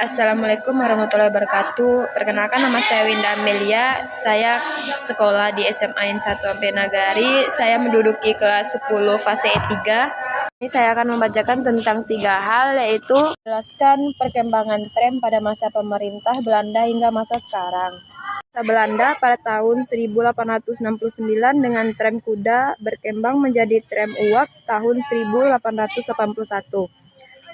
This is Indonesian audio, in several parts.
Assalamualaikum warahmatullahi wabarakatuh. Perkenalkan, nama saya Winda Amelia. Saya sekolah di SMA N 1 AP Nagari. Saya menduduki kelas 10 fase E3. Ini saya akan membacakan tentang 3 hal, yaitu jelaskan perkembangan tram pada masa pemerintah Belanda hingga masa sekarang. Masa Belanda pada tahun 1869 dengan tram kuda berkembang menjadi tram uap tahun 1881.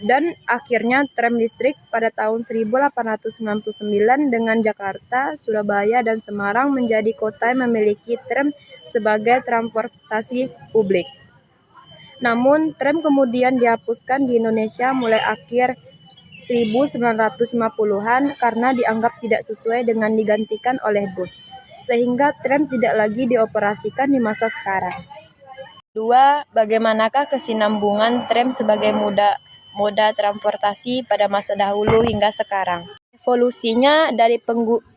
Dan akhirnya tram listrik pada tahun 1899 dengan Jakarta, Surabaya, dan Semarang menjadi kota yang memiliki tram sebagai transportasi publik. Namun, tram kemudian dihapuskan di Indonesia mulai akhir 1950-an karena dianggap tidak sesuai dengan digantikan oleh bus, sehingga tram tidak lagi dioperasikan di masa sekarang. 2. Bagaimanakah kesinambungan tram sebagai moda transportasi pada masa dahulu hingga sekarang? Evolusinya dari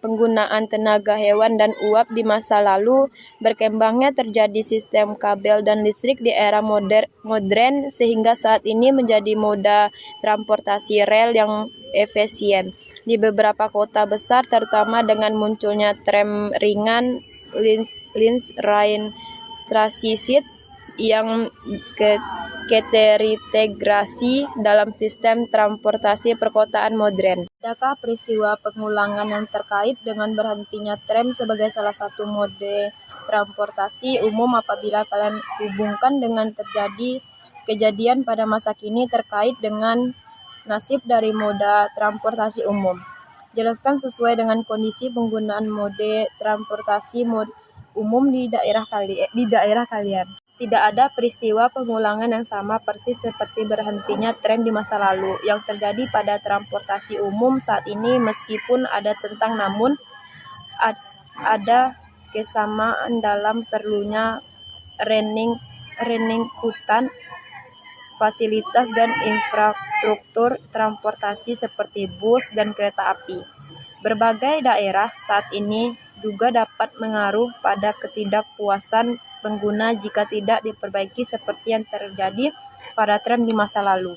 penggunaan tenaga hewan dan uap di masa lalu, berkembangnya terjadi sistem kabel dan listrik di era modern sehingga saat ini menjadi moda transportasi rel yang efisien. Di beberapa kota besar, terutama dengan munculnya tram ringan Lins Rail Transit yang terintegrasi dalam sistem transportasi perkotaan modern. Adakah peristiwa pengulangan yang terkait dengan berhentinya tram sebagai salah satu mode transportasi umum apabila kalian hubungkan dengan terjadi kejadian pada masa kini terkait dengan nasib dari moda transportasi umum? Jelaskan sesuai dengan kondisi penggunaan mode transportasi umum di daerah kalian. Tidak ada peristiwa pengulangan yang sama persis seperti berhentinya tram di masa lalu yang terjadi pada transportasi umum saat ini. Meskipun ada tentang, namun ada kesamaan dalam perlunya reningkutan fasilitas dan infrastruktur transportasi seperti bus dan kereta api. Berbagai daerah saat ini juga dapat mengaruh pada ketidakpuasan pengguna jika tidak diperbaiki seperti yang terjadi pada tram di masa lalu.